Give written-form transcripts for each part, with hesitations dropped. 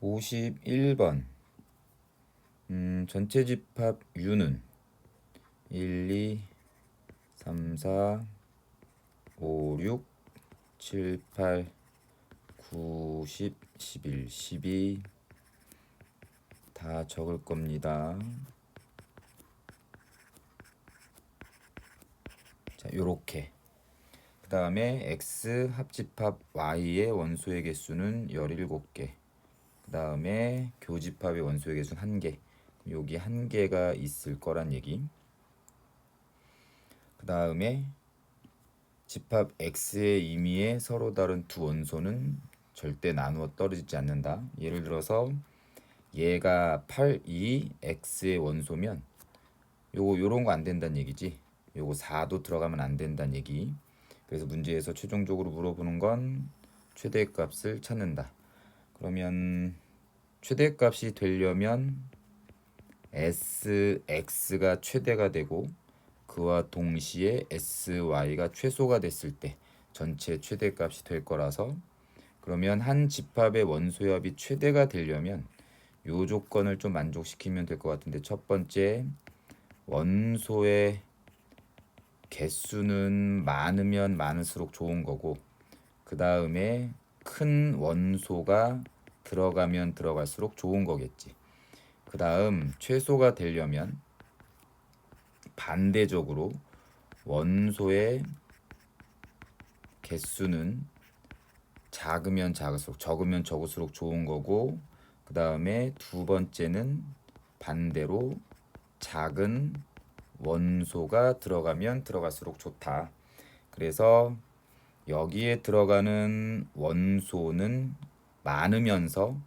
51번. 전체 집합 U는 1, 2, 3, 4, 5, 6, 7, 8, 9, 10, 11, 12 다 적을 겁니다. 자, 요렇게. 그 다음에 X 합집합 Y의 원소의 개수는 17개. 그 다음에 교집합의 원소의 개수는 1개. 여기 1개가 있을 거란 얘기. 그 다음에 집합 X의 임의에 서로 다른 두 원소는 절대 나누어 떨어지지 않는다. 예를 들어서 얘가 8, 2, X의 원소면 요런 거 안 된다는 얘기지. 요거 4도 들어가면 안 된다는 얘기. 그래서 문제에서 최종적으로 물어보는 건 최대값을 찾는다. 그러면 최대값이 되려면 SX가 최대가 되고 그와 동시에 SY가 최소가 됐을 때 전체 최대값이 될 거라서, 그러면 한 집합의 원소합이 최대가 되려면 요 조건을 좀 만족시키면 될 것 같은데, 첫 번째 원소의 개수는 많으면 많을수록 좋은 거고, 그 다음에 큰 원소가 들어가면 들어갈수록 좋은 거겠지. 그 다음 최소가 되려면 반대적으로 원소의 개수는 작으면 작을수록, 적으면 적을수록 좋은 거고, 그 다음에 두 번째는 반대로 작은 원소가 들어가면 들어갈수록 좋다. 그래서 여기에 들어가는 원소는 많으면서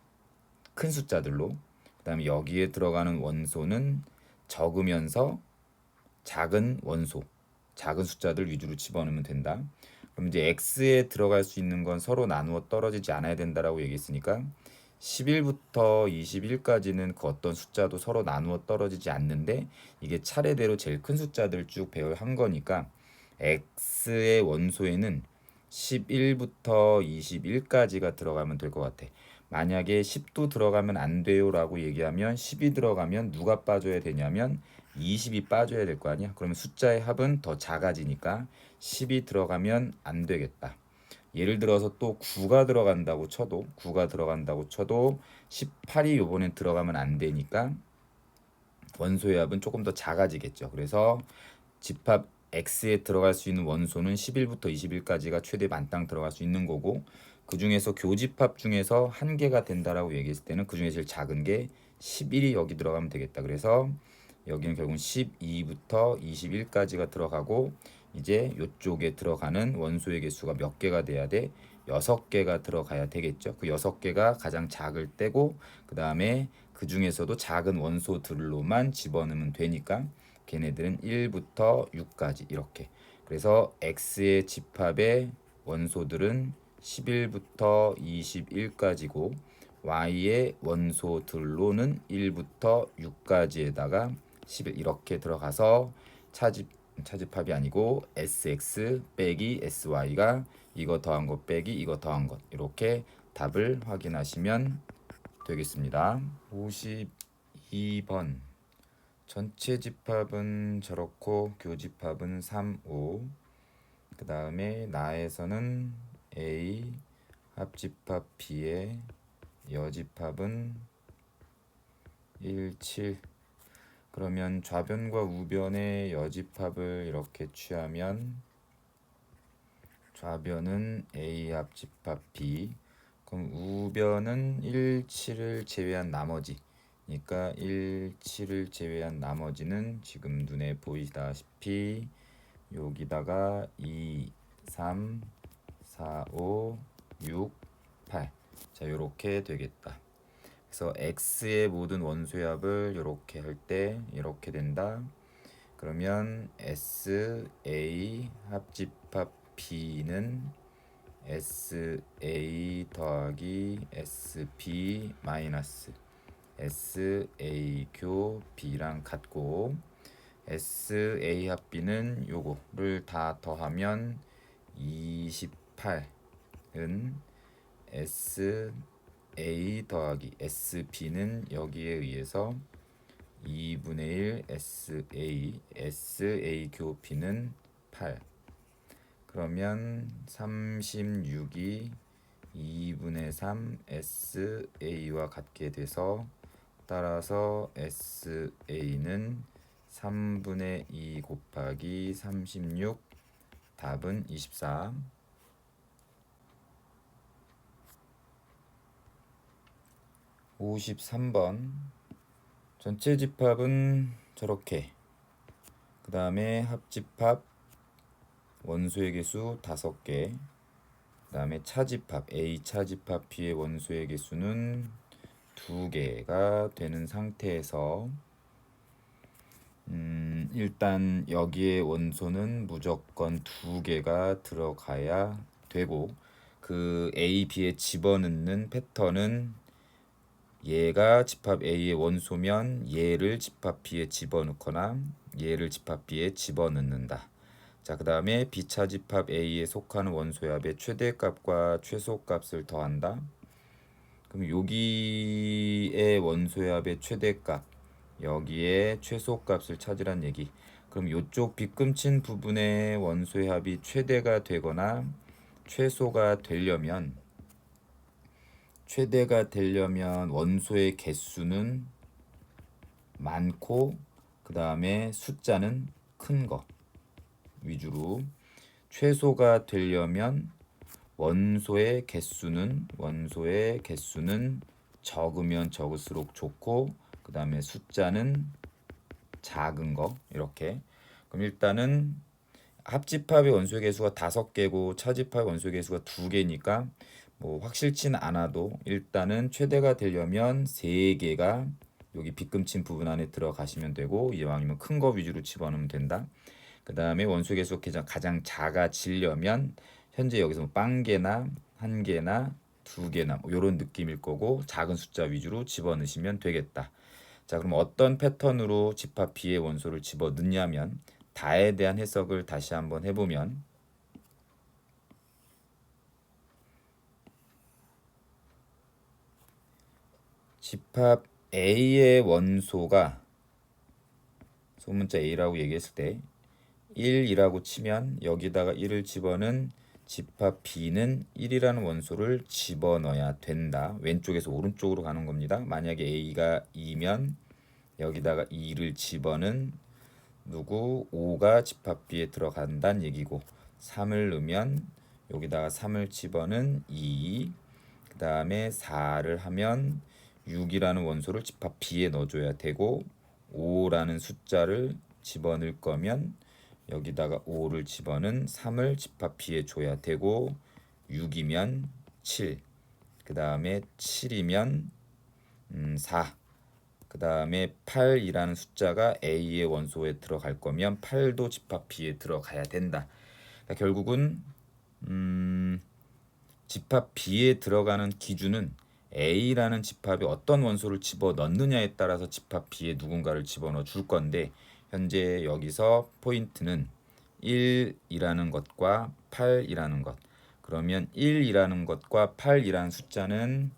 큰 숫자들로, 그 다음에 여기에 들어가는 원소는 적으면서 작은 원소, 작은 숫자들 위주로 집어넣으면 된다. 그럼 이제 X에 들어갈 수 있는 건 서로 나누어 떨어지지 않아야 된다라고 얘기했으니까 11부터 21까지는 그 어떤 숫자도 서로 나누어 떨어지지 않는데, 이게 차례대로 제일 큰 숫자들 쭉 배열한 거니까 X의 원소에는 11부터 21까지가 들어가면 될 것 같아. 만약에 10도 들어가면 안 돼요 라고 얘기하면 10이 들어가면 누가 빠져야 되냐면 20이 빠져야 될 거 아니야. 그러면 숫자의 합은 더 작아지니까 10이 들어가면 안 되겠다. 예를 들어서 또 9가 들어간다고 쳐도 18이 요번엔 들어가면 안 되니까 원소의 합은 조금 더 작아지겠죠. 그래서 집합 X에 들어갈 수 있는 원소는 11부터 21까지가 최대 만땅 들어갈 수 있는 거고, 그 중에서 교집합 중에서 한 개가 된다라고 얘기했을 때는 그 중에 제일 작은 게 11이 여기 들어가면 되겠다. 그래서 여기는 결국 12부터 21까지가 들어가고, 이제 이쪽에 들어가는 원소의 개수가 몇 개가 돼야 돼? 6개가 들어가야 되겠죠. 그 6개가 가장 작을 때고, 그 다음에 그 중에서도 작은 원소들로만 집어넣으면 되니까 걔네들은 1부터 6까지 이렇게. 그래서 X의 집합의 원소들은 11부터 21까지고 Y의 원소들로는 1부터 6까지에다가 11 이렇게 들어가서 차집합이 아니고 SX 빼기 SY가 이거 더한 것 빼기 이거 더한 것, 이렇게 답을 확인하시면 되겠습니다. 52번. 전체 집합은 저렇고 교집합은 3, 5. 그 다음에 나에서는 A 합집합 B의 여집합은 1, 7. 그러면 좌변과 우변의 여집합을 이렇게 취하면 좌변은 A 합집합 B, 그럼 우변은 1, 7을 제외한 나머지, 그러니까 1, 7을 제외한 나머지는 지금 눈에 보이다시피 여기다가 2, 3, 4, 5, 6, 8. 자, 요렇게 되겠다. 그래서 X의 모든 원소의 합을 이렇게 할 때 이렇게 된다. 그러면 SA 합집합 B는 SA 더하기 SB 마이너스 SA 교 B랑 같고, SA 합 B는 요거를 다 더하면 28은 SA SA 더하기 SB는 여기에 의해서 2분의 1 SA 교 B는 8. 그러면 36이 2분의 3 SA와 같게 돼서 따라서 SA는 3분의 2 곱하기 36, 답은 24. 53번 전체 집합은 저렇게, 그 다음에 합집합 원소의 개수 5개, 그 다음에 차집합 A 차집합 B의 원소의 개수는 2개가 되는 상태에서 일단 여기에 원소는 무조건 2개가 들어가야 되고, 그 A, B에 집어넣는 패턴은 얘가 집합 A의 원소면 얘를 집합 B에 집어넣거나 얘를 집합 B에 집어넣는다. 자, 그 다음에 B차 집합 A에 속하는 원소의 합의 최대값과 최소값을 더한다. 그럼 여기에 원소의 합의 최대값, 여기에 최소값을 찾으란 얘기. 그럼 이쪽 빗금친 부분의 원소의 합이 최대가 되거나 최대가 되려면 원소의 개수는 많고 그 다음에 숫자는 큰 거 위주로, 최소가 되려면 원소의 개수는 적으면 적을수록 좋고 그 다음에 숫자는 작은 거, 이렇게. 그럼 일단은 합집합의 원소의 개수가 5개고 차집합의 원소의 개수가 2개니까 뭐 확실치는 않아도 일단은 최대가 되려면 3개가 여기 빗금친 부분 안에 들어가시면 되고, 이왕이면 큰 거 위주로 집어넣으면 된다. 그 다음에 원소의 개수가 가장 작아지려면 현재 여기서 뭐 빵개나 1개나 2개나 뭐 이런 느낌일 거고 작은 숫자 위주로 집어넣으시면 되겠다. 자, 그럼 어떤 패턴으로 집합 B의 원소를 집어넣냐면, 다에 대한 해석을 다시 한번 해보면, 집합 A의 원소가 소문자 A라고 얘기했을 때 1이라고 치면 여기다가 1을 집어넣은 집합 B는 1이라는 원소를 집어넣어야 된다. 왼쪽에서 오른쪽으로 가는 겁니다. 만약에 A가 2면 여기다가 2를 집어넣은 5가 집합 B에 들어간다는 얘기고, 3을 넣으면 여기다가 3을 집어넣은 2, 그 다음에 4를 하면 6이라는 원소를 집합 B에 넣어줘야 되고, 5라는 숫자를 집어넣을 거면 여기다가 5를 집어넣은 3을 집합 B에 줘야 되고, 6이면 7, 그 다음에 7이면 4, 그 다음에 8이라는 숫자가 A의 원소에 들어갈 거면 8도 집합 B에 들어가야 된다. 그러니까 결국은 집합 B에 들어가는 기준은 A라는 집합에 어떤 원소를 집어넣느냐에 따라서 집합 B에 누군가를 집어넣어 줄 건데, 현재 여기서 포인트는 1이라는 것과 8이라는 것. 그러면 1이라는 것과 8이라는 숫자는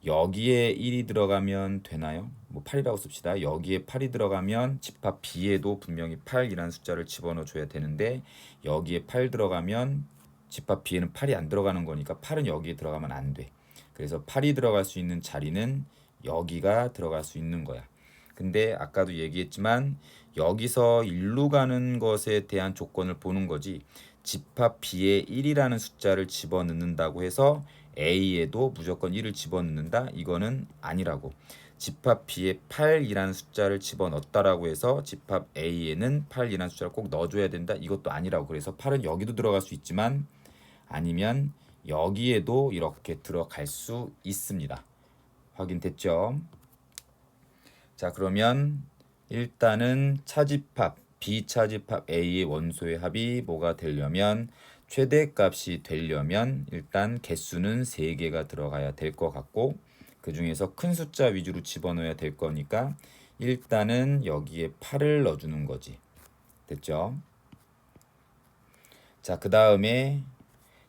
여기에 1이 들어가면 되나요? 뭐 8이라고 씁시다. 여기에 8이 들어가면 집합 B에도 분명히 8이라는 숫자를 집어넣어 줘야 되는데, 여기에 8 들어가면 집합 B에는 8이 안 들어가는 거니까 8은 여기에 들어가면 안 돼. 그래서 8이 들어갈 수 있는 자리는 여기가 들어갈 수 있는 거야. 근데 아까도 얘기했지만 여기서 1로 가는 것에 대한 조건을 보는 거지, 집합 B에 1이라는 숫자를 집어넣는다고 해서 A에도 무조건 1을 집어넣는다? 이거는 아니라고. 집합 B에 8이라는 숫자를 집어넣었다라고 해서 집합 A에는 8이라는 숫자를 꼭 넣어줘야 된다? 이것도 아니라고. 그래서 8은 여기도 들어갈 수 있지만 아니면 여기에도 이렇게 들어갈 수 있습니다. 확인됐죠? 자, 그러면 일단은 차집합 B차집합 A의 원소의 합이 뭐가 되려면, 최대값이 되려면 일단 개수는 3개가 들어가야 될 것 같고, 그 중에서 큰 숫자 위주로 집어넣어야 될 거니까 일단은 여기에 8을 넣어주는 거지. 됐죠? 자, 그 다음에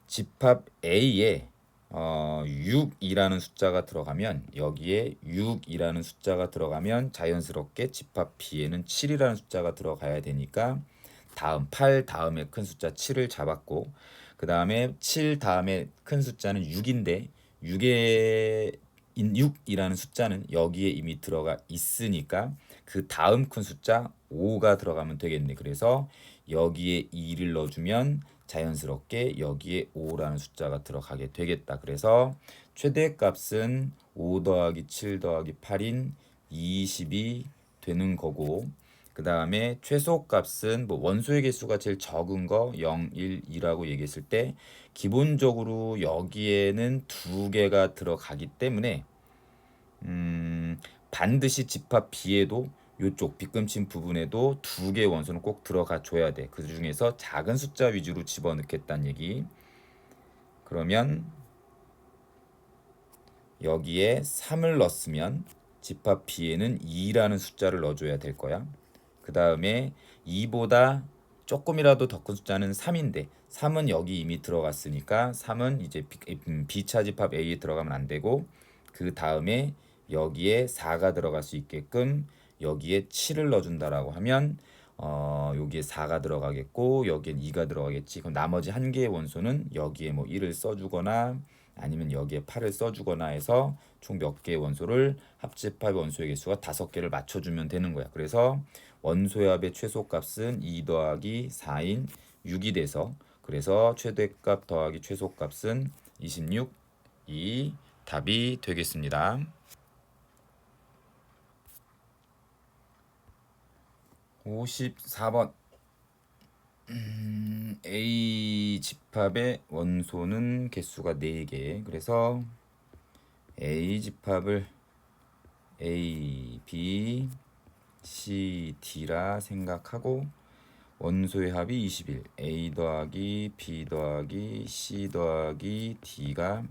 집합 A에 6이라는 숫자가 들어가면 여기에 6이라는 숫자가 들어가면 자연스럽게 집합 B에는 7이라는 숫자가 들어가야 되니까 다음 8 다음에 큰 숫자 7을 잡았고 그 다음에 7 다음에 큰 숫자는 6인데 6이라는 숫자는 여기에 이미 들어가 있으니까 그 다음 큰 숫자 5가 들어가면 되겠네. 그래서 여기에 2를 넣어주면 자연스럽게 여기에 5라는 숫자가 들어가게 되겠다. 그래서 최대값은 5 더하기 7 더하기 8인 20이 되는 거고 그 다음에 최소값은 뭐 원소의 개수가 제일 적은 거 0, 1, 2라고 얘기했을 때 기본적으로 여기에는 두 개가 들어가기 때문에 반드시 집합 B에도 요쪽 빗금친 부분에도 두 개의 원소는 꼭 들어가 줘야 돼. 그 중에서 작은 숫자 위주로 집어넣겠다는 얘기. 그러면 여기에 3을 넣었으면 집합 B에는 2라는 숫자를 넣어줘야 될 거야. 그 다음에 2보다 조금이라도 더 큰 숫자는 3인데 3은 여기 이미 들어갔으니까 3은 이제 B차 집합 A에 들어가면 안 되고 그 다음에 여기에 4가 들어갈 수 있게끔 여기에 7을 넣어준다라고 하면 여기에 4가 들어가겠고 여기에 2가 들어가겠지. 그럼 나머지 한 개의 원소는 여기에 뭐 1을 써주거나 아니면 여기에 8을 써주거나 해서 총 몇 개의 원소를 합집합 원소의 개수가 5개를 맞춰주면 되는 거야. 그래서 원소의 합의 최소값은 2 더하기 4인 6이 돼서 그래서 최대값 더하기 최소값은 26, 이 답이 되겠습니다. 54번 A 집합의 원소는 개수가 4개. 그래서 A 집합을 A, B, C, D라 생각하고 원소의 합이 21. A 더하기 B 더하기 C 더하기 D가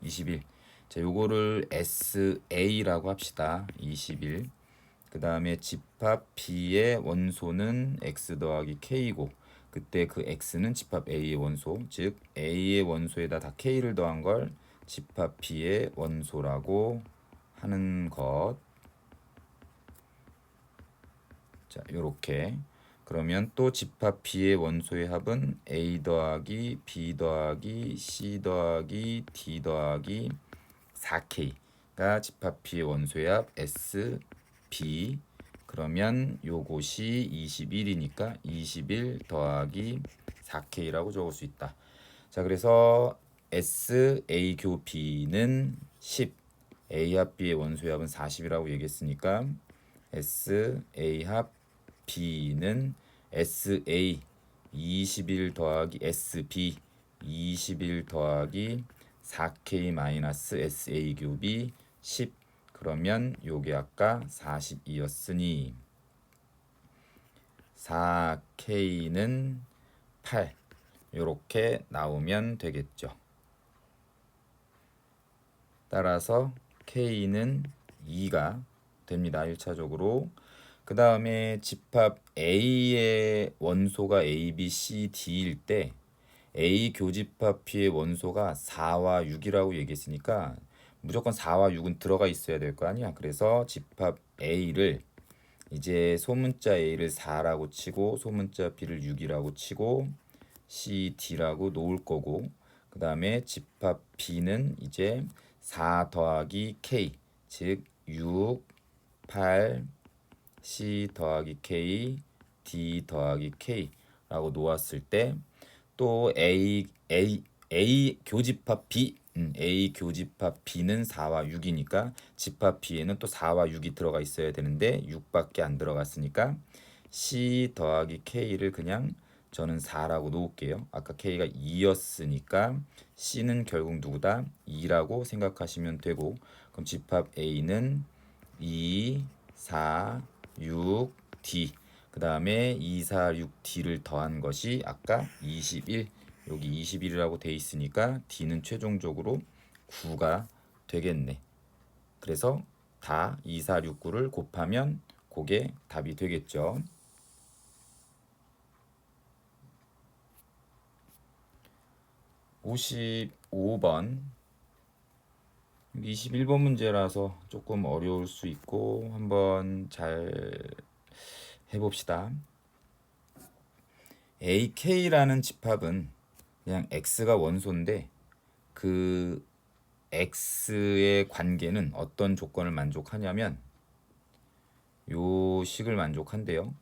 21. 자, 요거를 SA라고 합시다. 21. 그 다음에 집합 B의 원소는 X 더하기 K고 그때 그 X는 집합 A의 원소, 즉 A의 원소에다 다 K를 더한 걸 집합 B의 원소라고 하는 것. 자, 요렇게. 그러면 또 집합 B의 원소의 합은 A 더하기 B 더하기 C 더하기 D 더하기 4K가 집합 B의 원소의 합 S, B. 그러면 요것이 21이니까 21 더하기 4K라고 적을 수 있다. 자, 그래서 S, A 교 B는 10. A 합 B의 원소의 합은 40이라고 얘기했으니까 S, A 합 B는 SA 21 더하기 SB 21 더하기 4K 마이너스 SA 큐비 10. 그러면 요게 아까 42였으니 4K는 8 요렇게 나오면 되겠죠. 따라서 K는 2가 됩니다. 1차적으로. 그 다음에 집합 A의 원소가 A, B, C, D일 때 A 교집합 P의 원소가 4와 6이라고 얘기했으니까 무조건 4와 6은 들어가 있어야 될 거 아니야. 그래서 집합 A를 이제 소문자 A를 4라고 치고 소문자 B를 6이라고 치고 C, D라고 놓을 거고 그 다음에 집합 B는 이제 4 더하기 K 즉 6, 8, C 더하기 K, D 더하기 K라고 놓았을 때 또 A 교집합 B A 교집합 B는 4와 6이니까 집합 B에는 또 4와 6이 들어가 있어야 되는데 6밖에 안 들어갔으니까 C 더하기 K를 그냥 저는 4라고 놓을게요. 아까 K가 2였으니까 C는 결국 누구다? 2라고 생각하시면 되고 그럼 집합 A는 2, 4, 6, D 그 다음에 2, 4, 6, D를 더한 것이 아까 21 여기 21이라고 돼 있으니까 D는 최종적으로 9가 되겠네. 그래서 다 2, 4, 6, 9를 곱하면 그게 답이 되겠죠. 55번 21번 문제라서 조금 어려울 수 있고 한번 잘 해봅시다. AK라는 집합은 그냥 X가 원소인데 그 X의 관계는 어떤 조건을 만족하냐면 요 식을 만족한대요.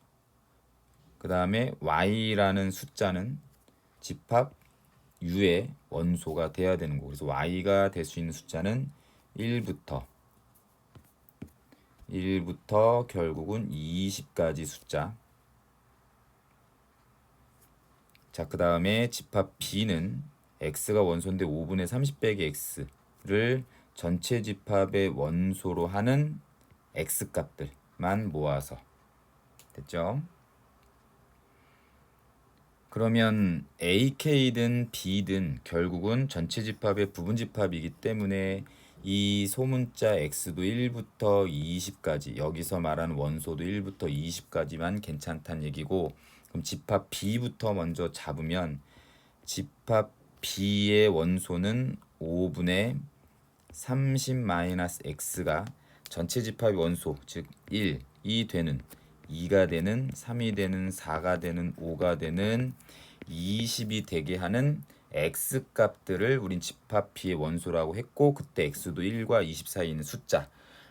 그 다음에 Y라는 숫자는 집합 U의 원소가 돼야 되는 거. 그래서 Y가 될 수 있는 숫자는 1부터 결국은 20까지 숫자. 자, 그 다음에 집합 B는 X가 원소인데 5분의 30 빼기 X를 전체 집합의 원소로 하는 X 값들만 모아서 됐죠? 그러면 AK든 B든 결국은 전체 집합의 부분 집합이기 때문에 이 소문자 X도 1부터 20까지 여기서 말하는 원소도 1부터 20까지만 괜찮다는 얘기고 그럼 집합 B부터 먼저 잡으면 집합 B의 원소는 5분의 30-x가 전체 집합의 원소 즉 1이 되는 2가 되는 3이 되는 4가 되는 5가 되는 20이 되게 하는 x 값들을 우린 집합 B의 원소라고 했고 그때 x도 1과 20 사이에 있는 숫자.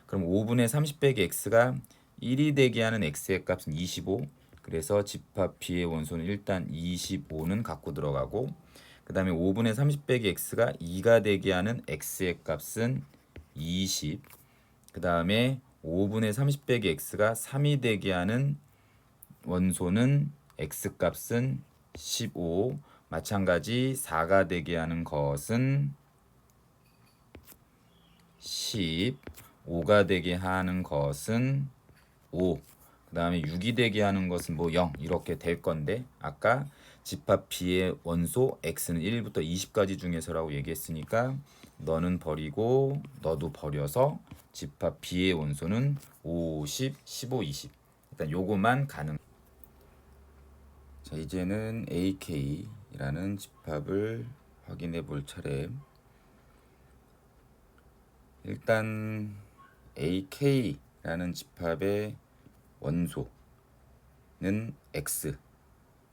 그럼 5분의 30 빼기 x가 1이 되게 하는 x의 값은 25. 그래서 집합 B의 원소는 일단 25는 갖고 들어가고 그 다음에 5분의 30 빼기 x가 2가 되게 하는 x의 값은 20. 그 다음에 5분의 30 빼기 x가 3이 되게 하는 원소는 x 값은 15. 마찬가지 4가 되게 하는 것은 10. 5가 되게 하는 것은 5. 그 다음에 6이 되게 하는 것은 뭐 0 이렇게 될 건데 아까 집합 B의 원소 X는 1부터 20까지 중에서라고 얘기했으니까 너는 버리고 너도 버려서 집합 B의 원소는 50, 15, 20. 일단 요거만 가능. 자, 이제는 AK라는 집합을 확인해 볼 차례. 일단 AK라는 집합의 원소는 X.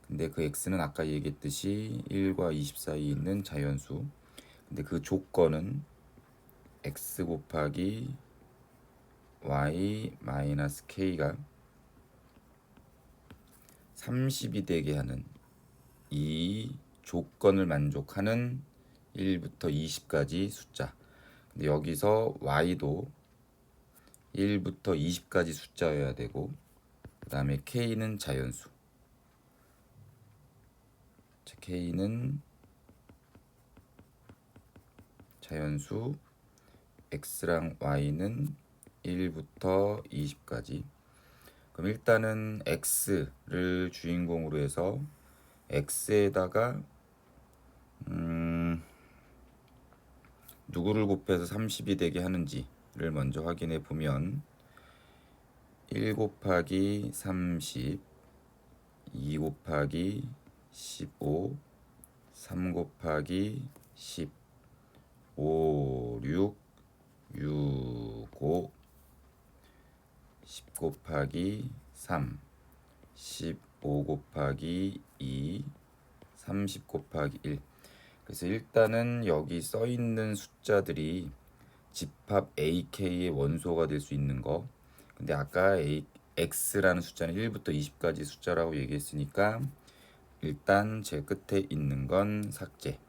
근데 그 X는 아까 얘기했듯이 1과 20 사이에 있는 자연수. 근데 그 조건은 X 곱하기 Y 마이너스 K가 30이 되게 하는 이 조건을 만족하는 1부터 20까지 숫자. 근데 여기서 Y도 1부터 20까지 숫자여야 되고 그 다음에 K는 자연수. K는 자연수, X랑 Y는 1부터 20까지. 그럼 일단은 X를 주인공으로 해서 X에다가 누구를 곱해서 30이 되게 하는지를 먼저 확인해 보면 1 곱하기 30, 2 곱하기 15, 3 곱하기 10, 5, 6, 6, 5, 10 곱하기 3, 15 곱하기 2, 30 곱하기 1. 그래서 일단은 여기 써 있는 숫자들이 집합 AK의 원소가 될 수 있는 거. 근데 아까 X라는 숫자는 1부터 20까지 숫자라고 얘기했으니까 일단 제 끝에 있는 건 삭제.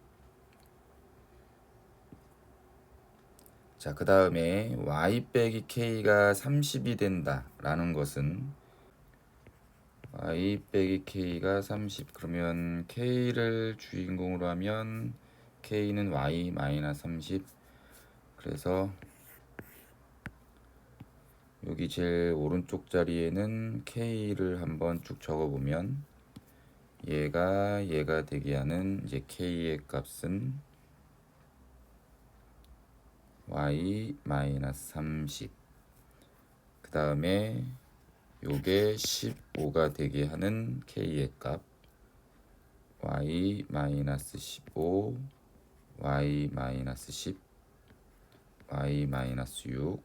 자, 그 다음에 y 빼기 k가 30이 된다라는 것은 y 빼기 k가 30. 그러면 k를 주인공으로 하면 k는 y 마이너스 30. 그래서 여기 제일 오른쪽 자리에는 k를 한번 쭉 적어보면 얘가 되게 하는 이제 k의 값은 y 마이너스 30. 그 다음에 요게 15가 되게 하는 k의 값 y 마이너스 15, y 마이너스 10. y-6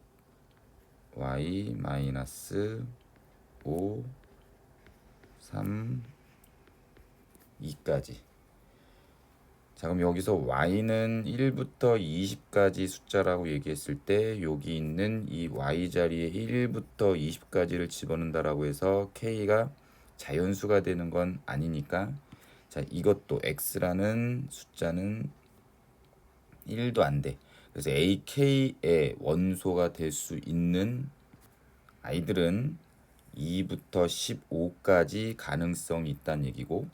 y-5 3 2까지. 자, 그럼 여기서 y는 1부터 20까지 숫자라고 얘기했을 때 여기 있는 이 y 자리에 1부터 20까지를 집어넣는다라고 해서 k가 자연수가 되는 건 아니니까, 자, 이것도 x라는 숫자는 1도 안 돼. 그래서 ak의 원소가 될 수 있는 아이들은 2부터 15까지 가능성이 있다는 얘기고,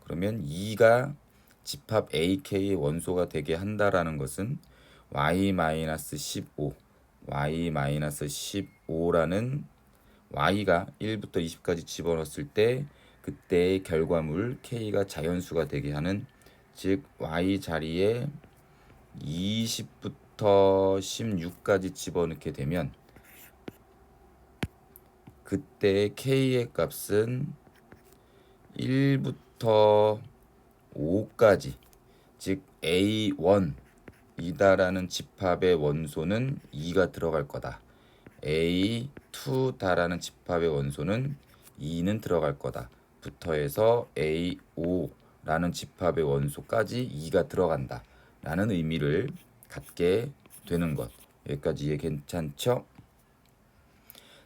그러면 2가 집합 ak의 원소가 되게 한다라는 것은 y-15 y-15라는 y가 1부터 20까지 집어넣었을 때 그때의 결과물 k가 자연수가 되게 하는, 즉 y 자리에 20부터 16까지 집어넣게 되면 그때 k의 값은 1부터 5까지, 즉 A1이다라는 집합의 원소는 2가 들어갈 거다. A2다라는 집합의 원소는 2는 들어갈 거다. 부터 해서 A5라는 집합의 원소까지 2가 들어간다 라는 의미를 갖게 되는 것. 여기까지 이해 괜찮죠?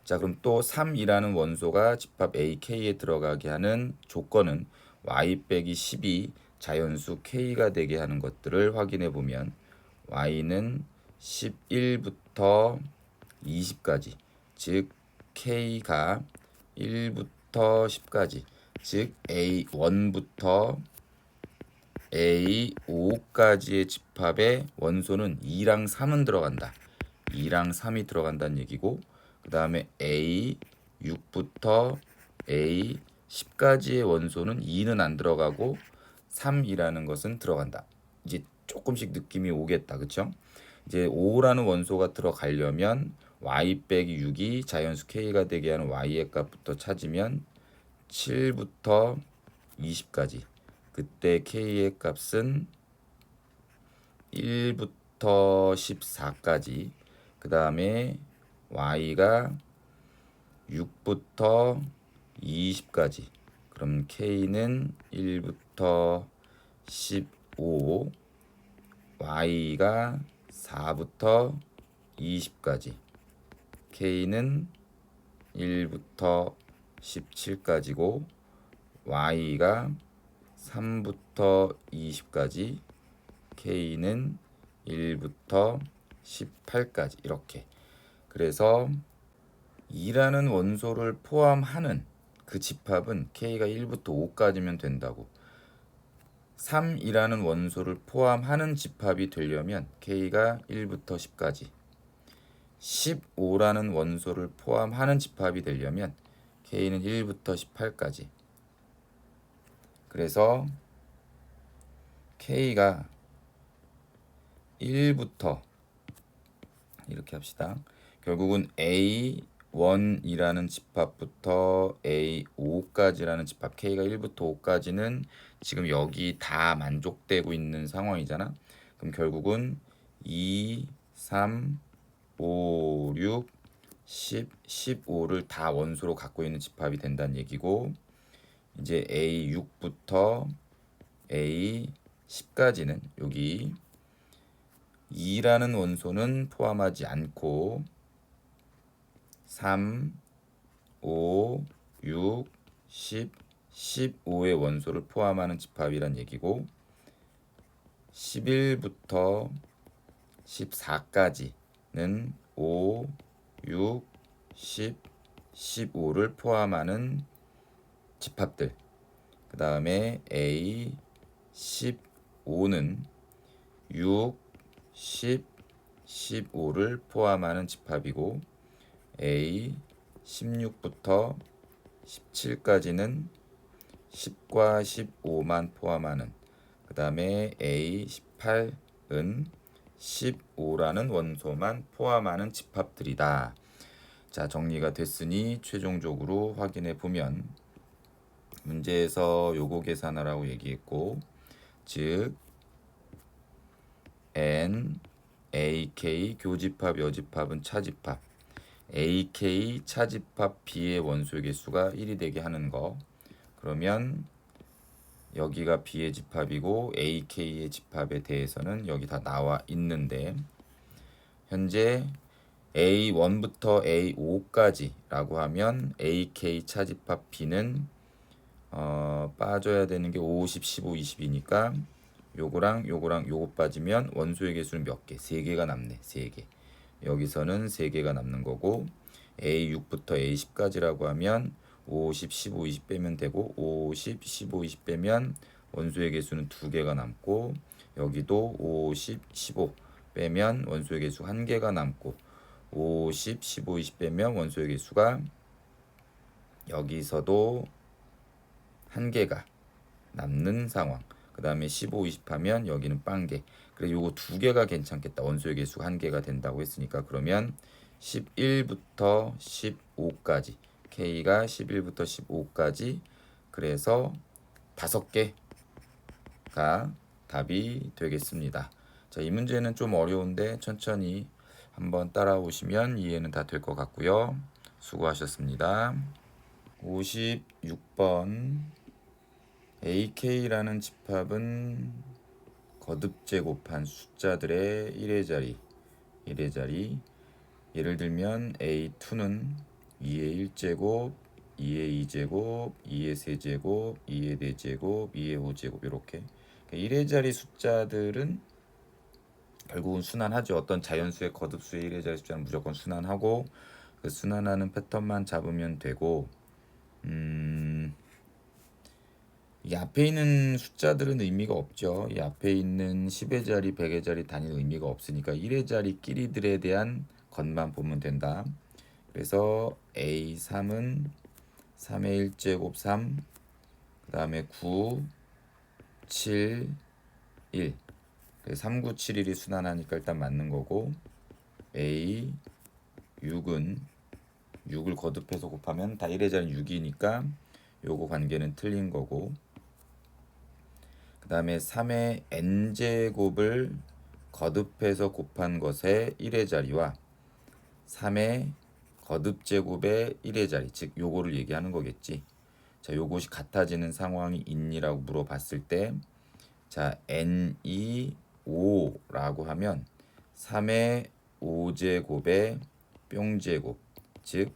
자, 그럼 또 3이라는 원소가 집합 AK에 들어가게 하는 조건은 y-12 자연수 k가 되게 하는 것들을 확인해 보면 y는 11부터 20까지, 즉 k가 1부터 10까지, 즉 A1부터 A5까지의 집합의 원소는 2랑 3은 들어간다. 2랑 3이 들어간다는 얘기고, 그 다음에 A6부터 A10까지의 원소는 2는 안 들어가고 3이라는 것은 들어간다. 이제 조금씩 느낌이 오겠다. 그쵸? 이제 5라는 원소가 들어가려면 y-6이 자연수 k가 되게 하는 y의 값부터 찾으면 7부터 20까지. 그때 k의 값은 1부터 14까지. 그 다음에 y가 6부터 20까지. 그럼 k는 1부터 15, y가 4부터 20까지. k는 1부터 17까지고 y가 3부터 20까지, k는 1부터 18까지. 이렇게. 그래서 2라는 원소를 포함하는 그 집합은 k가 1부터 5까지면 된다고. 3이라는 원소를 포함하는 집합이 되려면 k가 1부터 10까지. 15라는 원소를 포함하는 집합이 되려면 k는 1부터 18까지. 그래서 k가 1부터 이렇게 합시다. 결국은 A1이라는 집합부터 A5까지라는 집합, K가 1부터 5까지는 지금 여기 다 만족되고 있는 상황이잖아. 그럼 결국은 2, 3, 5, 6, 10, 15를 다 원소로 갖고 있는 집합이 된다는 얘기고, 이제 A6부터 A10까지는 여기 2라는 원소는 포함하지 않고 3, 5, 6, 10, 15의 원소를 포함하는 집합이란 얘기고, 11부터 14까지는 5, 6, 10, 15를 포함하는 집합들. 그 다음에 A 15는 6, 10, 15를 포함하는 집합이고, A 16부터 17까지는 10과 15만 포함하는, 그 다음에 A 18은 15라는 원소만 포함하는 집합들이다. 자, 정리가 됐으니 최종적으로 확인해 보면 문제에서 요거 계산하라고 얘기했고, 즉 n AK 교집합 여집합은 차집합. AK 차집합 B의 원소의 개수가 1이 되게 하는 거. 그러면 여기가 B의 집합이고 AK의 집합에 대해서는 여기 다 나와 있는데 현재 A1부터 A5까지라고 하면 AK 차집합 B는 빠져야 되는 게 50, 15, 20이니까 요거랑 요거 빠지면 원소의 개수는 몇 개? 3개가 남네. 3개. 여기서는 3개가 남는 거고 A6부터 A10까지라고 하면 50, 15, 20 빼면 되고 50, 15, 20 빼면 원소의 개수는 2개가 남고 여기도 50, 15 빼면 원소의 개수 1개가 남고 50, 15, 20 빼면 원소의 개수가 여기서도 1개가 남는 상황. 그 다음에 15, 20 하면 여기는 빵개. 그래서 요거 2개가 괜찮겠다. 원소의 개수가 1개가 된다고 했으니까 그러면 11부터 15까지 K가 11부터 15까지 그래서 5개가 답이 되겠습니다. 자, 이 문제는 좀 어려운데 천천히 한번 따라오시면 이해는 다 될 것 같고요. 수고하셨습니다. 56번 AK라는 집합은 거듭제곱한 숫자들의 1의 자리 예를 들면 A2는 2의 1제곱, 2의 2제곱, 2의 3제곱, 2의 4제곱, 2의 5제곱 이렇게 1의 자리 숫자들은 결국은 순환하죠. 어떤 자연수의 거듭수의 1의 자리 숫자는 무조건 순환하고 그 순환하는 패턴만 잡으면 되고 이 앞에 있는 숫자들은 의미가 없죠. 이 앞에 있는 10의 자리, 100의 자리 단위는 의미가 없으니까 1의 자리끼리들에 대한 것만 보면 된다. 그래서 A3은 3의 1제곱 3, 그 다음에 9, 7, 1. 3, 9, 7, 1이 순환하니까 일단 맞는 거고 A6은 6을 거듭해서 곱하면 다 1의 자리는 6이니까 요거 관계는 틀린 거고 그 다음에 3의 n제곱을 거듭해서 곱한 것의 1의 자리와 3의 거듭제곱의 1의 자리 즉 요거를 얘기하는 거겠지. 자, 요것이 같아지는 상황이 있니라고 물어봤을 때 자, n이 5라고 하면 3의 5제곱의 뿅제곱 즉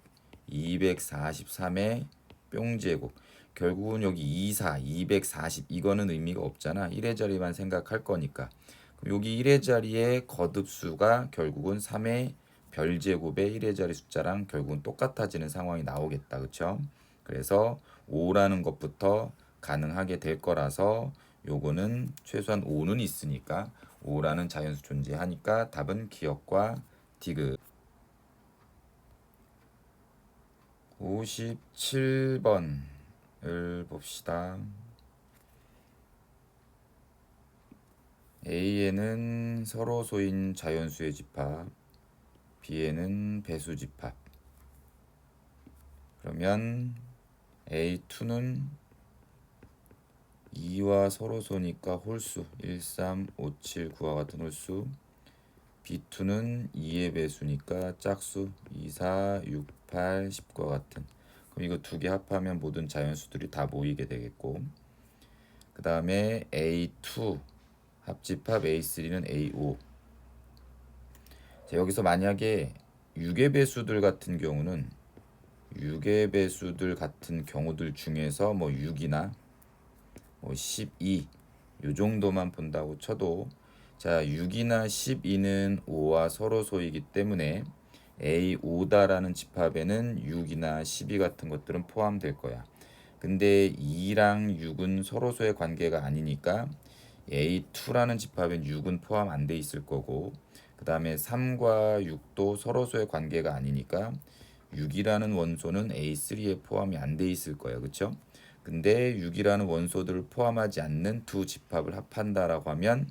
243의 뿅제곱 결국은 여기 24, 240 이거는 의미가 없잖아. 1의 자리만 생각할 거니까. 그럼 여기 1의 자리의 거듭수가 결국은 3의 별제곱의 1의 자리 숫자랑 결국은 똑같아지는 상황이 나오겠다. 그쵸? 그래서 5라는 것부터 가능하게 될 거라서 요거는 최소한 5는 있으니까 5라는 자연수 존재하니까 답은 기억과 디귿. 57번을 봅시다. A에는 서로소인 자연수의 집합, B에는 배수 집합. 그러면 A2는 2와 서로소니까 홀수 1, 3, 5, 7, 9와 같은 홀수 B2는 2의 배수니까 짝수 2, 4, 6, 8, 10과 같은 그럼 이거 두 개 합하면 모든 자연수들이 다 모이게 되겠고 그 다음에 A2 합집합 A3는 A5 자, 여기서 만약에 6의 배수들 같은 경우는 6의 배수들 같은 경우들 중에서 뭐 6이나 뭐 12, 요 정도만 본다고 쳐도 자 6이나 12는 5와 서로소이기 때문에 A5다라는 집합에는 6이나 12 같은 것들은 포함될 거야. 근데 2랑 6은 서로소의 관계가 아니니까 A2라는 집합엔 6은 포함 안 돼 있을 거고 그 다음에 3과 6도 서로소의 관계가 아니니까 6이라는 원소는 A3에 포함이 안 돼 있을 거야. 그쵸? 근데 6이라는 원소들을 포함하지 않는 두 집합을 합한다라고 하면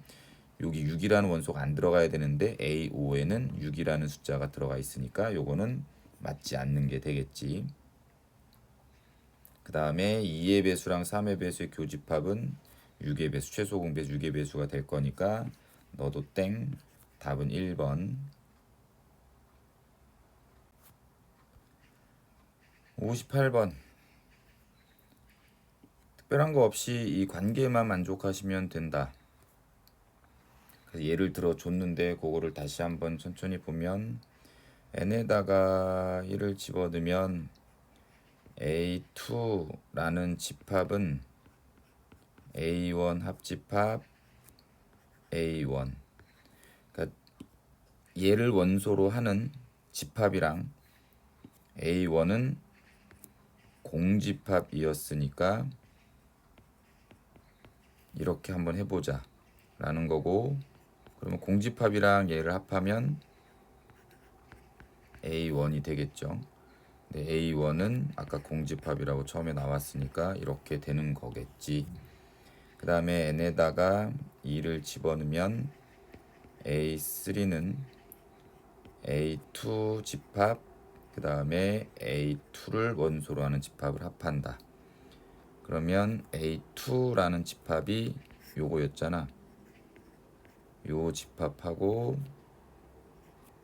여기 6이라는 원소가 안 들어가야 되는데 A5에는 6이라는 숫자가 들어가 있으니까 요거는 맞지 않는 게 되겠지. 그 다음에 2의 배수랑 3의 배수의 교집합은 6의 배수, 최소 공배수 6의 배수가 될 거니까 너도 땡. 답은 1번. 58번. 특별한 거 없이 이 관계만 만족하시면 된다. 그래서 예를 들어 줬는데 그거를 다시 한번 천천히 보면 n에다가 1을 집어넣으면 A2라는 집합은 A1 합집합 A1. 그러니까 얘를 원소로 하는 집합이랑 A1은 공집합이었으니까 이렇게 한번 해보자 라는 거고, 그러면 공집합이랑 얘를 합하면 A1이 되겠죠. 네, A1은 아까 공집합이라고 처음에 나왔으니까 이렇게 되는 거겠지. 그 다음에 n에다가 2를 집어넣으면 A3는 A2 집합, 그 다음에 A2를 원소로 하는 집합을 합한다. 그러면 A2라는 집합이 요거였잖아. 요 집합하고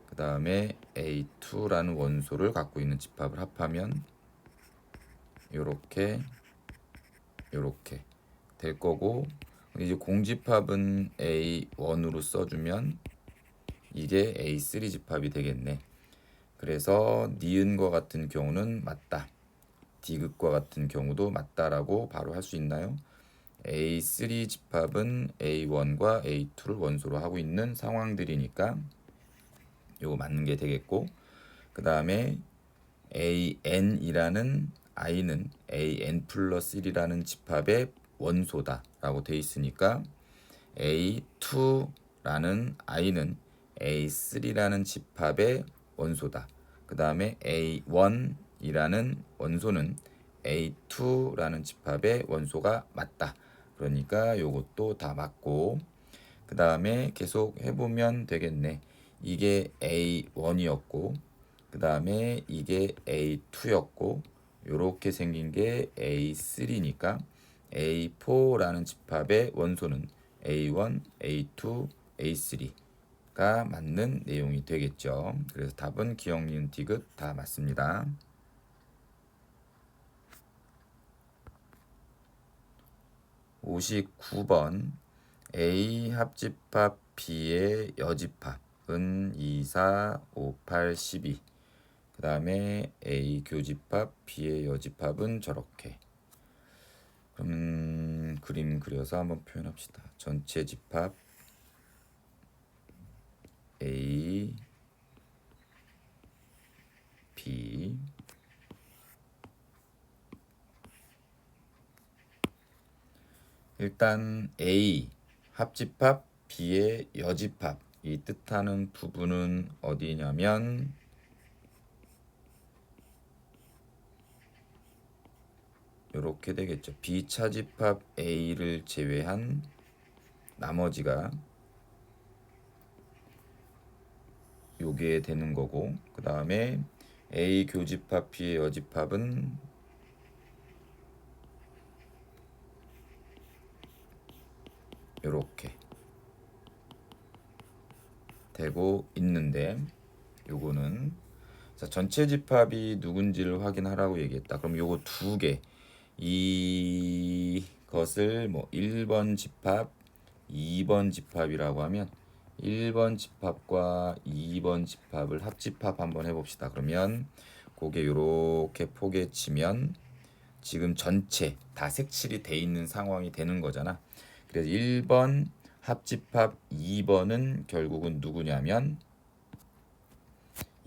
그 다음에 A2라는 원소를 갖고 있는 집합을 합하면 요렇게 될 거고, 이제 공집합은 A1으로 써주면 이게 A3 집합이 되겠네. 그래서 니은과 같은 경우는 맞다, 디귿과 같은 경우도 맞다라고 바로 할 수 있나요? A3 집합은 A1과 A2를 원소로 하고 있는 상황들이니까 요거 맞는 게 되겠고, 그 다음에 AN이라는 I는 AN 플러스 1이라는 집합의 원소다 라고 돼 있으니까 A2라는 I는 A3라는 집합의 원소다. 그 다음에 A1이라는 원소는 A2라는 집합의 원소가 맞다. 그러니까 요것도 다 맞고, 그 다음에 계속 해보면 되겠네. 이게 A1이었고 그 다음에 이게 A2였고 요렇게 생긴 게 A3니까 A4라는 집합의 원소는 A1, A2, A3가 맞는 내용이 되겠죠. 그래서 답은 기억, 니은, 디귿 다 맞습니다. 59번. A 합집합 B의 여집합은 2, 4, 5, 8, 12. 그 다음에 A 교집합 B의 여집합은 저렇게. 그럼 그림 그려서 한번 표현합시다. 전체 집합 A B, 일단 A 합집합 B의 여집합, 이 뜻하는 부분은 어디냐면 이렇게 되겠죠. B 차집합 A를 제외한 나머지가 요게 되는 거고, 그 다음에 A 교집합 B의 여집합은 요렇게 되고 있는데, 요거는 자, 전체 집합이 누군지를 확인하라고 얘기했다. 그럼 요거 두 개, 이것을 뭐 1번 집합, 2번 집합이라고 하면 1번 집합과 2번 집합을 합집합 한번 해봅시다. 그러면 그게 요렇게 포개치면 지금 전체 다 색칠이 돼 있는 상황이 되는 거잖아. 그래서 1번 합집합 2번은 결국은 누구냐면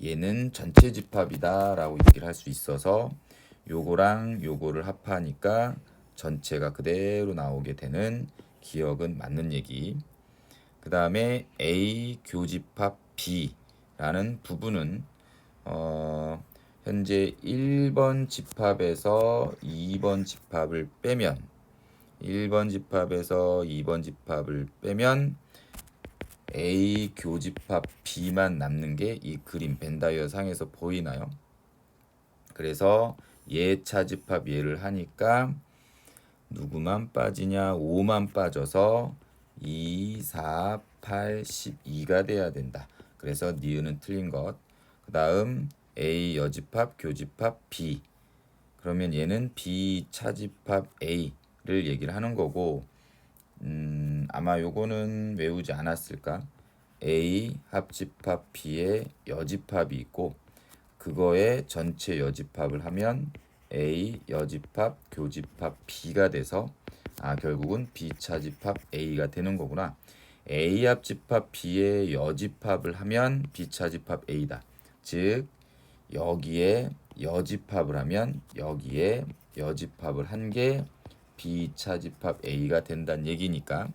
얘는 전체 집합이다 라고 얘기를 할 수 있어서 요거랑 요거를 합하니까 전체가 그대로 나오게 되는 기억은 맞는 얘기. 그 다음에 A 교집합 B라는 부분은 현재 1번 집합에서 2번 집합을 빼면 1번 집합에서 2번 집합을 빼면 A 교집합 B만 남는 게 이 그림 벤다이어 상에서 보이나요? 그래서 얘 차집합 얘를 하니까 누구만 빠지냐? 5만 빠져서 2, 4, 8, 12가 돼야 된다. 그래서 니은은 틀린 것. 그 다음 A 여집합, 교집합 B. 그러면 얘는 B 차집합 A를 얘기를 하는 거고, 아마 요거는 외우지 않았을까? A 합집합 B의 여집합이 있고, 그거의 전체 여집합을 하면 A 여집합 교집합 B가 돼서 결국은 B 차집합 A가 되는 거구나. A 합집합 B의 여집합을 하면 B 차집합 A다. 즉 여기에 여집합을 하면 여기에 여집합을 한 게 B 차집합 A가 된다는 얘기니까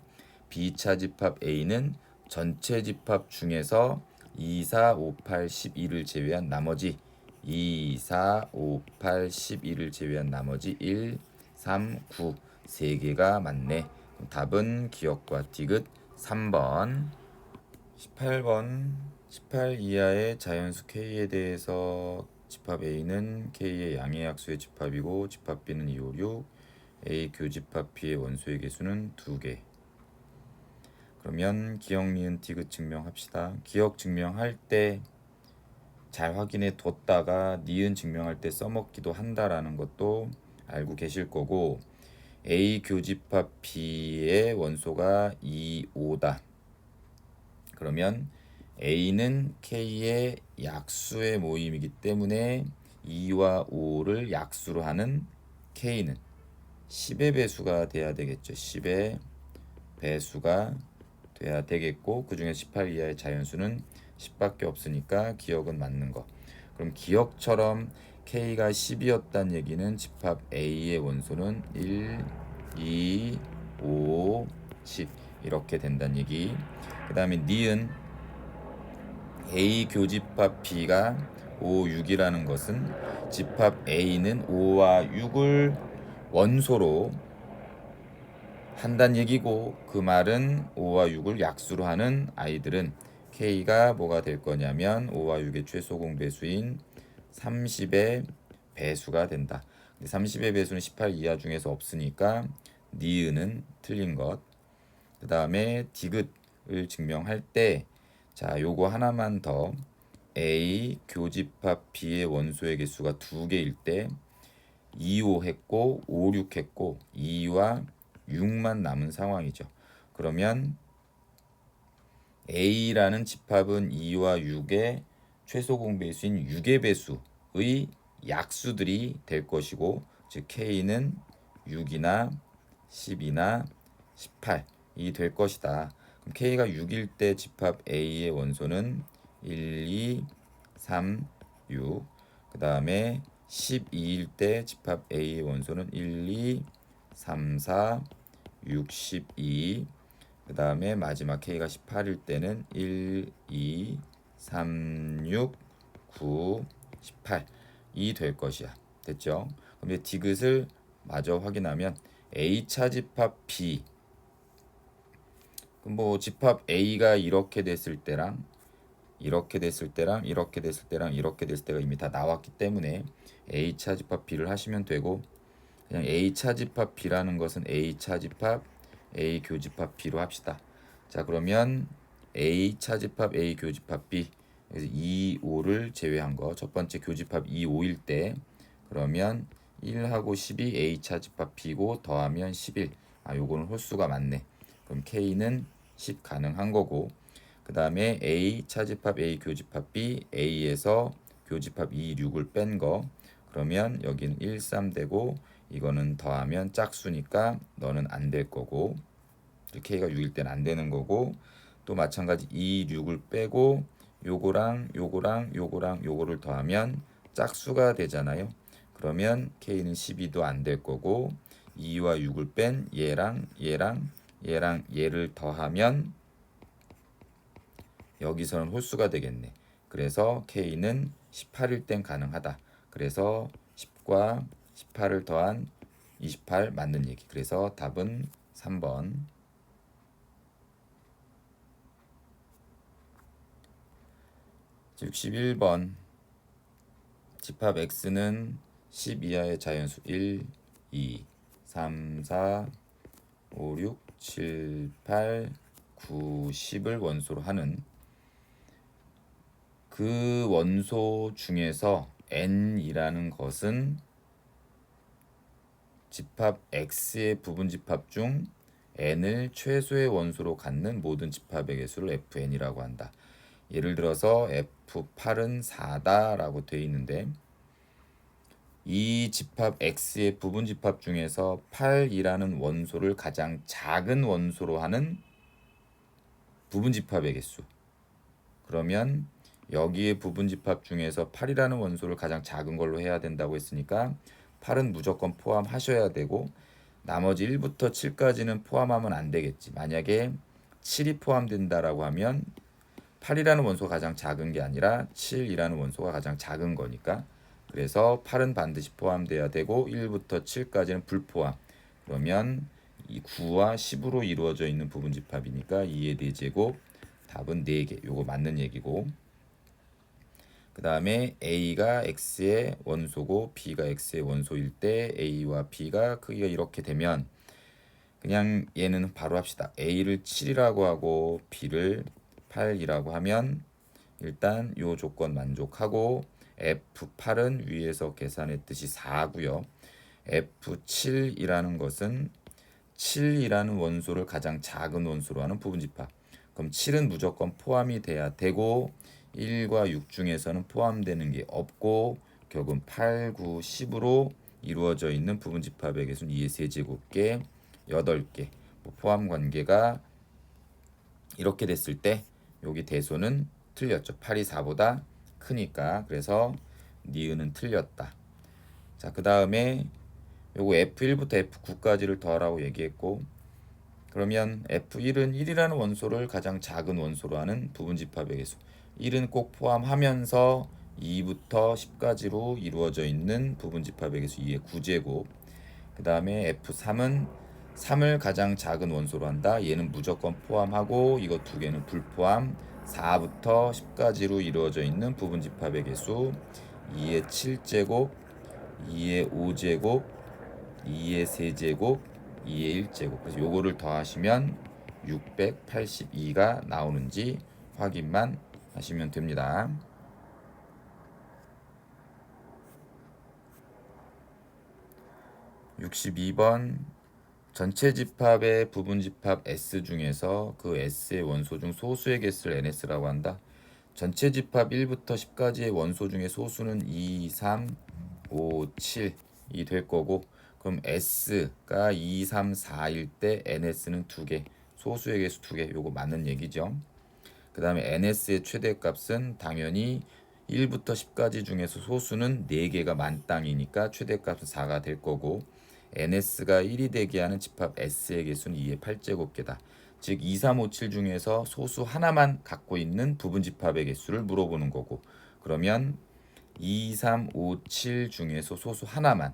B 차집합 A는 전체 집합 중에서 2, 4, 5, 8, 12를 제외한 나머지 2, 4, 5, 8, 12를 제외한 나머지 1, 3, 9 3개가 맞네. 답은 기억과 디귿 3번. 18번 18 이하의 자연수 K에 대해서 집합 A는 K의 양의 약수의 집합이고 집합 B는 2, 5, 6 A 교집합 B의 원소의 개수는 2개. 그러면 기억, 니은, 디귿 증명합시다. 기억 증명할 때 잘 확인해 뒀다가 니은 증명할 때 써먹기도 한다라는 것도 알고 계실 거고, A 교집합 B의 원소가 2, 5다. 그러면 A는 K의 약수의 모임이기 때문에 2와 5를 약수로 하는 K는 10의 배수가 돼야 되겠죠. 10의 배수가 돼야 되겠고, 그 중에 18 이하의 자연수는 10밖에 없으니까 기억은 맞는 거. 그럼 기억처럼 K가 10이었다는 얘기는 집합 A의 원소는 1, 2, 5, 10 이렇게 된다는 얘기. 그 다음에 니은 A 교집합 B가 5, 6이라는 것은 집합 A는 5와 6을 원소로 한다는 얘기고, 그 말은 5와 6을 약수로 하는 아이들은 K가 뭐가 될 거냐면 5와 6의 최소 공배수인 30의 배수가 된다. 30의 배수는 18 이하 중에서 없으니까 니은은 틀린 것. 그 다음에 디귿을 증명할 때 요거 하나만 더. A 교집합 B의 원소의 개수가 2개일 때 2, 5 했고 5, 6 했고 2와 6만 남은 상황이죠. 그러면 A라는 집합은 2와 6의 최소 공배수인 6의 배수의 약수들이 될 것이고, 즉 K는 6이나 10이나 18이 될 것이다. 그럼 K가 6일 때 집합 A의 원소는 1, 2, 3, 6. 그 다음에 12일 때 집합 A의 원소는 1, 2, 3, 4, 6, 12. 그 다음에 마지막 K가 18일 때는 1, 2, 3, 6, 9, 18이 될 것이야. 됐죠? 그럼 이제 디귿을 마저 확인하면 A 차집합 B, 뭐 집합 A가 이렇게 됐을 때랑 이렇게 됐을 때랑 이렇게 됐을 때랑 이렇게 됐을 때가 이미 다 나왔기 때문에 A 차집합 B를 하시면 되고, 그냥 A 차집합 B라는 것은 A 차집합 A 교집합 B로 합시다. 자, 그러면 A 차집합 A 교집합 B, 그래서 2, 5를 제외한 거, 첫 번째 교집합 2, 5일 때 그러면 1하고 10이 A 차집합 B고 더하면 11. 요거는 홀수가 맞네. 그럼 K는 10 가능한 거고, 그 다음에 A 차집합 A 교집합 B, A에서 교집합 2, 6을 뺀 거, 그러면 여기는 1, 3 되고 이거는 더하면 짝수니까 너는 안 될 거고, K가 6일 때는 안 되는 거고, 또 마찬가지 2, 6을 빼고 요거랑 요거랑 요거랑 요거를 더하면 짝수가 되잖아요. 그러면 K는 12도 안 될 거고, 2와 6을 뺀 얘랑 얘랑 얘랑 얘를 더하면 여기서는 홀수가 되겠네. 그래서 K는 18일 땐 가능하다. 그래서 10과 18을 더한 28 맞는 얘기. 그래서 답은 3번. 61번 집합 X는 10 이하의 자연수 1, 2, 3, 4, 5, 6, 7, 8, 9, 10을 원소로 하는 그 원소 중에서 n이라는 것은 집합 x의 부분 집합 중 n을 최소의 원소로 갖는 모든 집합의 개수를 fn이라고 한다. 예를 들어서 f8은 4다라고 되어 있는데 이 집합 x의 부분 집합 중에서 8이라는 원소를 가장 작은 원소로 하는 부분 집합의 개수. 그러면 여기에 부분 집합 중에서 8이라는 원소를 가장 작은 걸로 해야 된다고 했으니까 8은 무조건 포함하셔야 되고 나머지 1부터 7까지는 포함하면 안 되겠지. 만약에 7이 포함된다라고 하면 8이라는 원소가 가장 작은 게 아니라 7이라는 원소가 가장 작은 거니까 그래서 8은 반드시 포함돼야 되고 1부터 7까지는 불포함. 그러면 이 9와 10으로 이루어져 있는 부분 집합이니까 2의 4제곱 답은 4개. 요거 맞는 얘기고 그 다음에 A가 X의 원소고 B가 X의 원소일 때 A와 B가 크기가 이렇게 되면 그냥 얘는 바로 합시다. A를 7이라고 하고 B를 8이라고 하면 일단 요 조건 만족하고 F8은 위에서 계산했듯이 4고요. F7이라는 것은 7이라는 원소를 가장 작은 원소로 하는 부분집합. 그럼 7은 무조건 포함이 돼야 되고 1과 6 중에서는 포함되는 게 없고 결국은 8, 9, 10으로 이루어져 있는 부분집합의 개수는 2의 세제곱개 8개. 포함 관계가 이렇게 됐을 때 여기 대소는 틀렸죠. 8이 4보다 크니까. 그래서 니은은 틀렸다. 자, 그 다음에 요거 F1부터 F9까지를 더하라고 얘기했고 그러면 F1은 1이라는 원소를 가장 작은 원소로 하는 부분집합의 개수 1은 꼭 포함하면서 2부터 10까지로 이루어져 있는 부분집합의 개수 2의 9제곱 그 다음에 F3은 3을 가장 작은 원소로 한다. 얘는 무조건 포함하고 이거 두 개는 불포함 4부터 10까지로 이루어져 있는 부분집합의 개수 2의 7제곱 2의 5제곱 2의 세제곱 2의 1제곱 그래서 요거를 더하시면 682가 나오는지 확인만 하시면 됩니다. 62번 전체 집합의 부분 집합 S 중에서 그 S의 원소 중 소수의 개수를 NS라고 한다. 전체 집합 1부터 10까지의 원소 중에 소수는 2, 3, 5, 7이 될 거고 그럼 S가 2, 3, 4일 때 NS는 2개, 소수의 개수 2개. 요거 맞는 얘기죠. 그 다음에 NS의 최대값은 당연히 1부터 10까지 중에서 소수는 4개가 만땅이니까 최대값은 4가 될 거고 NS가 1이 되게 하는 집합 S의 개수는 2의 8제곱개다. 즉 2, 3, 5, 7 중에서 소수 하나만 갖고 있는 부분 집합의 개수를 물어보는 거고 그러면 2, 3, 5, 7 중에서 소수 하나만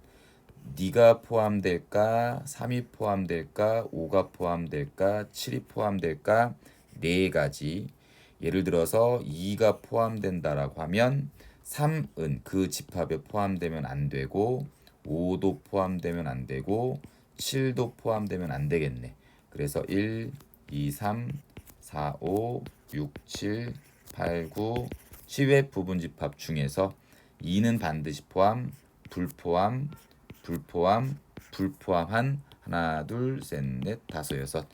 네가 포함될까 3이 포함될까 5가 포함될까 7이 포함될까 네 가지 예를 들어서 2가 포함된다라고 하면 3은 그 집합에 포함되면 안 되고 5도 포함되면 안 되고 7도 포함되면 안 되겠네. 그래서 1, 2, 3, 4, 5, 6, 7, 8, 9, 10의 부분 집합 중에서 2는 반드시 포함, 불포함, 불포함, 불포함한 하나, 둘, 셋, 넷, 다섯, 여섯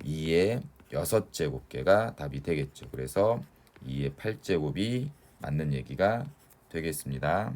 2의 6제곱개가 답이 되겠죠. 그래서 2의 8제곱이 맞는 얘기가 되겠습니다.